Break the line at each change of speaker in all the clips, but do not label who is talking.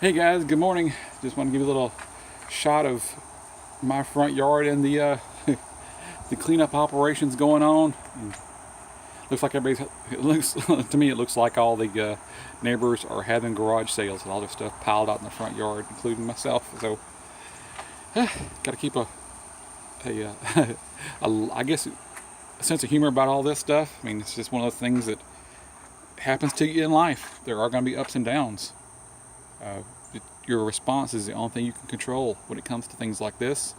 Hey guys, good morning. Just want to give you a little shot of my front yard and the the cleanup operations going on. And looks like everybody's. It looks to me, it looks like all the neighbors are having garage sales and all their stuff piled out in the front yard, including myself. So, got to keep a, I guess, a sense of humor about all this stuff. I mean, it's just one of those things that happens to you in life. There are going to be ups and downs. Uh, your response is the only thing you can control when it comes to things like this.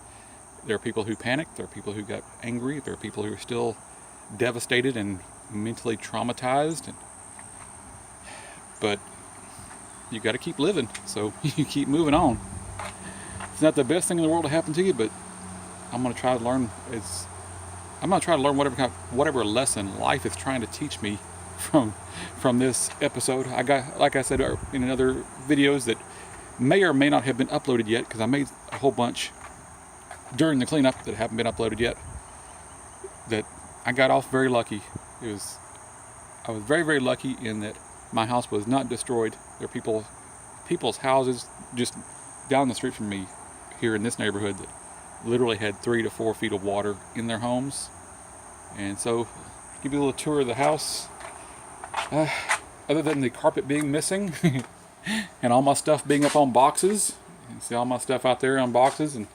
There are people who panicked. There are people who got angry. There are people who are still devastated and mentally traumatized. But you got to keep living, so you keep moving on. It's not the best thing in the world to happen to you, but I'm gonna try to learn. I'm gonna try to learn whatever lesson life is trying to teach me from from this episode. I got, like I said in other videos, that may or may not have been uploaded yet, because I made a whole bunch during the cleanup that haven't been uploaded yet. That I got off very lucky. I was very, very lucky in that my house was not destroyed. There are people's houses just down the street from me here in this neighborhood that literally had 3 to 4 feet of water in their homes. And so, give you a little tour of the house. Other than the carpet being missing and all my stuff being up on boxes, you can see all my stuff out there on boxes. And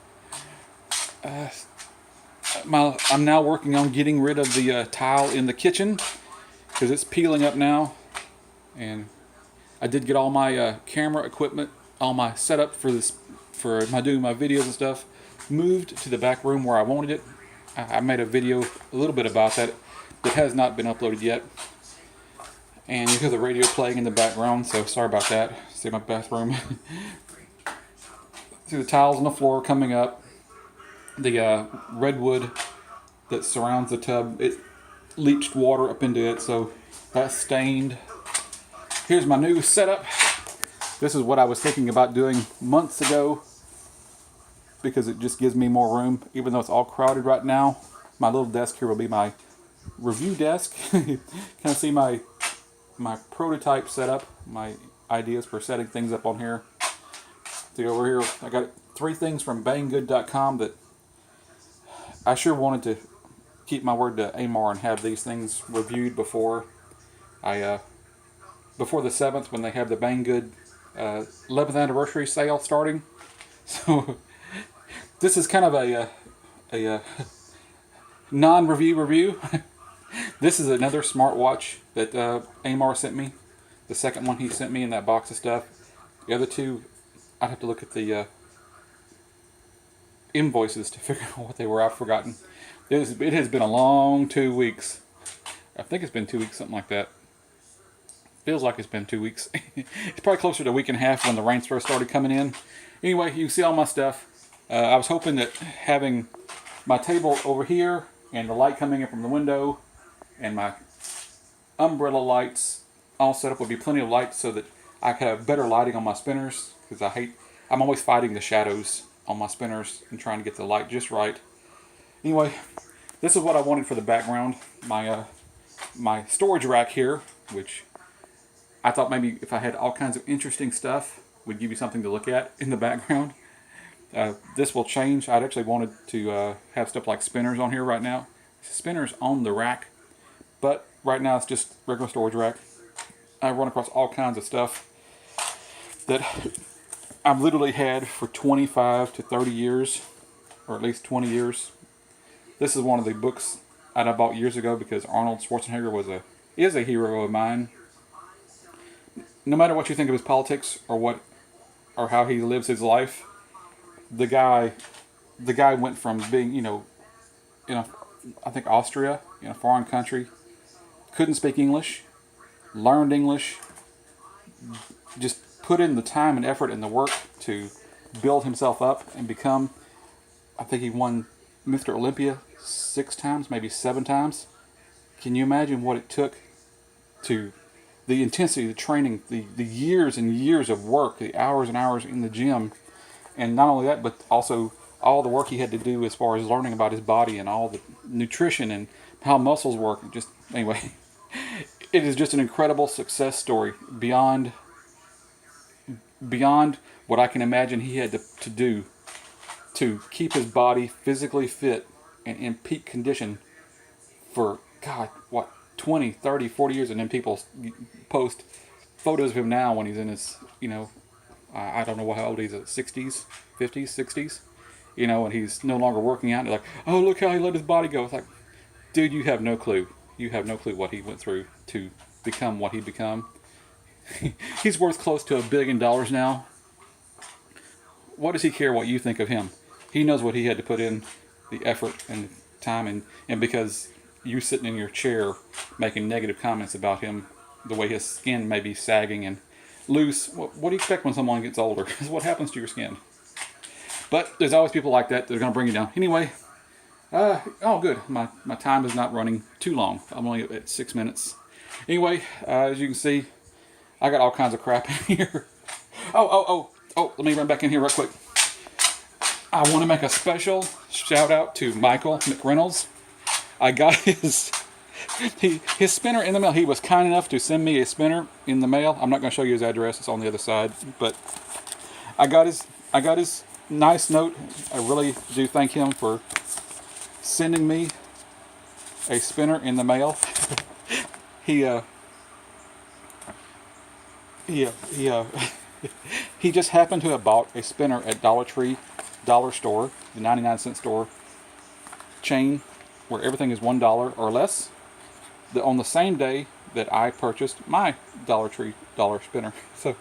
I'm now working on getting rid of the tile in the kitchen because it's peeling up now. And I did get all my camera equipment, all my setup for my doing my videos and stuff, moved to the back room where I wanted it. I made a video a little bit about that has not been uploaded yet. And you hear the radio playing in the background, so sorry about that. See my bathroom. See the tiles on the floor coming up. The redwood that surrounds the tub, it leached water up into it, so that's stained. Here's my new setup. This is what I was thinking about doing months ago, because it just gives me more room, even though it's all crowded right now. My little desk here will be my review desk. Kind of see my prototype setup, my ideas for setting things up on here. See over here, I got 3 things from banggood.com that I sure wanted to keep my word to Amar and have these things reviewed before before the 7th, when they have the Banggood 11th anniversary sale starting. So this is kind of a non-review review. This is another smartwatch that Amar sent me. The second one he sent me in that box of stuff. The other 2, I'd have to look at the invoices to figure out what they were. I've forgotten. It has been a long 2 weeks. I think it's been 2 weeks, something like that. Feels like it's been 2 weeks. It's probably closer to a week and a half when the rain first started coming in. Anyway, you can see all my stuff. I was hoping that having my table over here and the light coming in from the window and my umbrella lights all set up would be plenty of light, so that I could have better lighting on my spinners, because I'm always fighting the shadows on my spinners and trying to get the light just right. Anyway, this is what I wanted for the background. My storage rack here, which I thought maybe if I had all kinds of interesting stuff, would give you something to look at in the background. This will change. I'd actually wanted to have stuff like spinners on here right now. Spinners on the rack, but right now it's just regular storage rack. I run across all kinds of stuff that I've literally had for 25 to 30 years, or at least 20 years. This is one of the books that I bought years ago because Arnold Schwarzenegger is a hero of mine. No matter what you think of his politics or how he lives his life, the guy went from being, I think Austria, in a foreign country, couldn't speak English, learned English, just put in the time and effort and the work to build himself up and become, I think he won Mr. Olympia 6 times, maybe 7 times. Can you imagine what it took to the intensity, the training, the years and years of work, the hours and hours in the gym, and not only that, but also all the work he had to do as far as learning about his body and all the nutrition and how muscles work. Just anyway, it is just an incredible success story beyond beyond what I can imagine he had to do to keep his body physically fit and in peak condition for, God, what, 20, 30, 40 years. And then people post photos of him now when he's in his, I don't know how old he's at, 60s, 50s, 60s, and he's no longer working out. And they're like, oh, look how he let his body go. It's like, dude, you have no clue. You have no clue what he went through to become what he become. He's worth close to $1 billion now. What does he care what you think of him? He knows what he had to put in, the effort and time, and because you sitting in your chair making negative comments about him, the way his skin may be sagging and loose. What do you expect when someone gets older? What happens to your skin? But there's always people like that are going to bring you down. Anyway, oh good, my time is not running too long. I'm only at 6 minutes. Anyway, as you can see, I got all kinds of crap in here. Oh, let me run back in here real quick. I want to make a special shout out to Michael McReynolds. I got his spinner in the mail. He was kind enough to send me a spinner in the mail. I'm not going to show you his address. It's on the other side. But I got his nice note. I really do thank him for sending me a spinner in the mail. He just happened to have bought a spinner at Dollar Tree, Dollar Store, the 99-cent store chain, where everything is $1 or less, on the same day that I purchased my Dollar Tree dollar spinner. So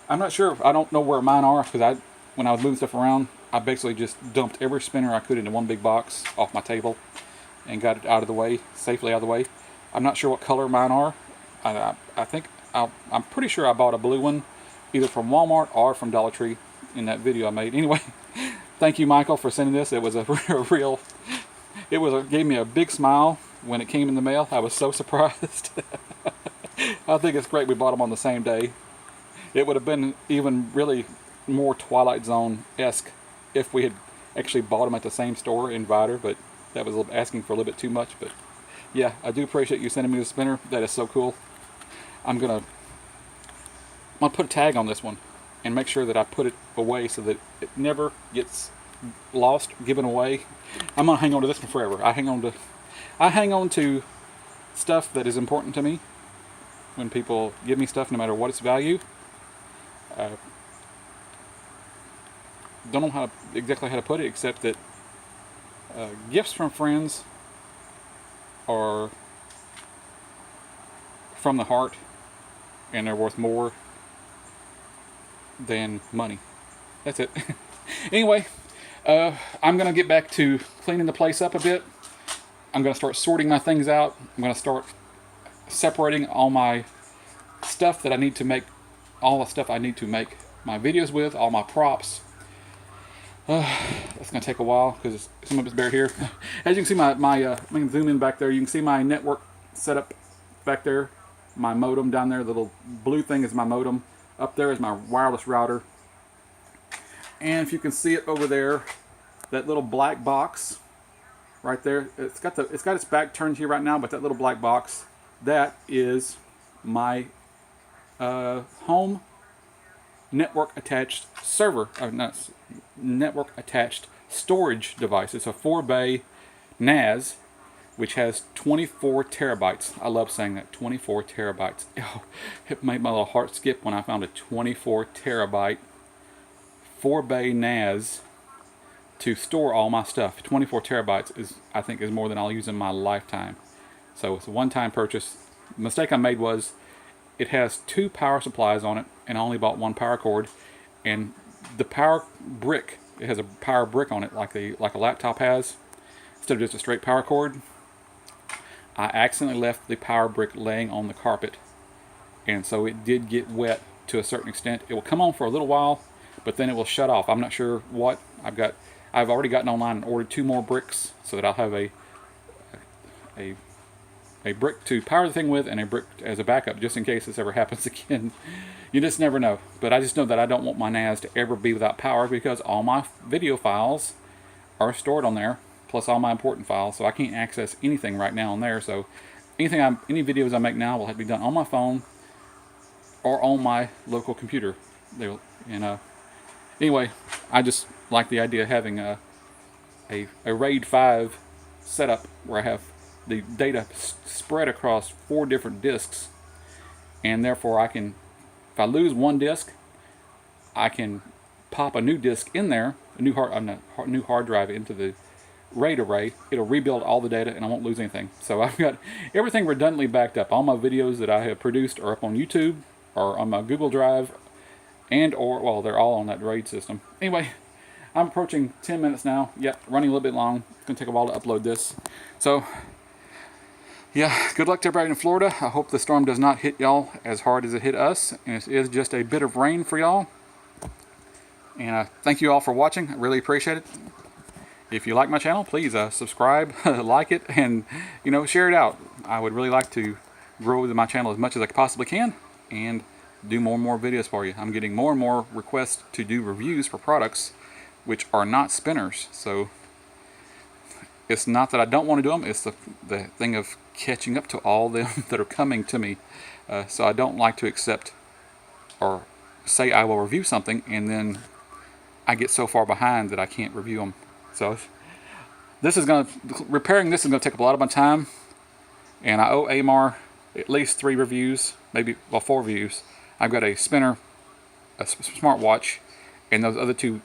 I'm not sure. I don't know where mine are, because when I was moving stuff around, I basically just dumped every spinner I could into one big box off my table and got it out of the way, safely out of the way. I'm not sure what color mine are. I'm pretty sure I bought a blue one, either from Walmart or from Dollar Tree in that video I made. Anyway, thank you, Michael, for sending this. It was gave me a big smile when it came in the mail. I was so surprised. I think it's great we bought them on the same day. It would have been even really more Twilight Zone-esque if we had actually bought them at the same store in Vider, but that was asking for a little bit too much. But yeah, I do appreciate you sending me the spinner. That is so cool. I'm gonna put a tag on this one and make sure that I put it away so that it never gets lost, given away. I'm gonna hang on to this one forever. I hang on to stuff that is important to me. When people give me stuff, no matter what its value, don't know exactly how to put it, except that gifts from friends are from the heart, and they're worth more than money. That's it. Anyway, I'm going to get back to cleaning the place up a bit. I'm going to start sorting my things out. I'm going to start separating all my stuff that I need to make, all the stuff I need to make my videos with, all my props. That's going to take a while because some of it's buried here. As you can see, I can zoom in back there. You can see my network setup back there. My modem down there, the little blue thing is my modem. Up there is my wireless router. And if you can see it over there, that little black box right there, it's got its back turned here right now, but that little black box, that is my home network attached server, not network attached storage device. It's a 4-bay NAS, which has 24 terabytes. I love saying that, 24 terabytes. Oh, it made my little heart skip when I found a 24 terabyte 4-bay NAS to store all my stuff. 24 terabytes I think is more than I'll use in my lifetime. So it's a one-time purchase. The mistake I made was it has 2 power supplies on it, and I only bought 1 power cord. And the power brick, it has a power brick on it like a laptop has, instead of just a straight power cord. I accidentally left the power brick laying on the carpet, and so it did get wet to a certain extent. It will come on for a little while, but then it will shut off. I'm not sure what. I've already gotten online and ordered 2 more bricks so that I'll have a brick to power the thing with and a brick as a backup, just in case this ever happens again. You just never know. But I just know that I don't want my NAS to ever be without power, because all my video files are stored on there, plus all my important files, so I can't access anything right now on there. So any videos I make now will have to be done on my phone or on my local computer. Anyway, I just like the idea of having a RAID 5 setup where I have the data spread across 4 different disks, and therefore I can, if I lose one disk, I can pop a new disk in there, a new hard drive into the RAID array. It'll rebuild all the data and I won't lose anything. So I've got everything redundantly backed up. All my videos that I have produced are up on YouTube or on my Google Drive, well, they're all on that RAID system. Anyway, I'm approaching 10 minutes now. Yep, running a little bit long. It's going to take a while to upload this. So, yeah, good luck to everybody in Florida. I hope the storm does not hit y'all as hard as it hit us. And it is just a bit of rain for y'all. And thank you all for watching. I really appreciate it. If you like my channel, please subscribe, like it, and share it out. I would really like to grow my channel as much as I possibly can and do more and more videos for you. I'm getting more and more requests to do reviews for products which are not spinners. So it's not that I don't want to do them, it's the thing of catching up to all them that are coming to me. So I don't like to accept or say I will review something and then I get so far behind that I can't review them. So repairing this is going to take up a lot of my time, and I owe Amar at least 3 reviews, maybe, well, 4 reviews. I've got a spinner, a smartwatch, and those other 2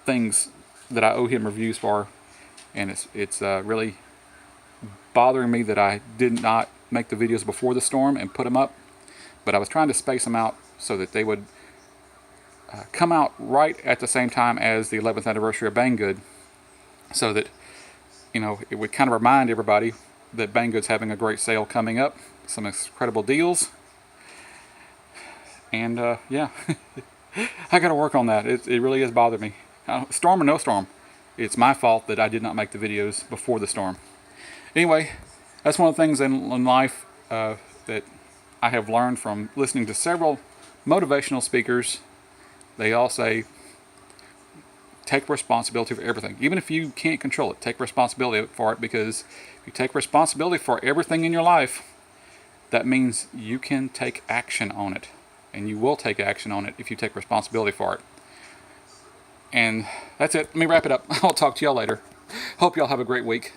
things that I owe him reviews for, and it's really bothering me that I did not make the videos before the storm and put them up, but I was trying to space them out so that they would come out right at the same time as the 11th anniversary of Banggood, so that it would kind of remind everybody that Banggood's having a great sale coming up, some incredible deals, and yeah, I got to work on that. It really is bothering me. Storm or no storm, it's my fault that I did not make the videos before the storm. Anyway, that's one of the things in life that I have learned from listening to several motivational speakers. They all say, take responsibility for everything. Even if you can't control it, take responsibility for it, because if you take responsibility for everything in your life, that means you can take action on it. And you will take action on it if you take responsibility for it. And that's it. Let me wrap it up. I'll talk to y'all later. Hope y'all have a great week.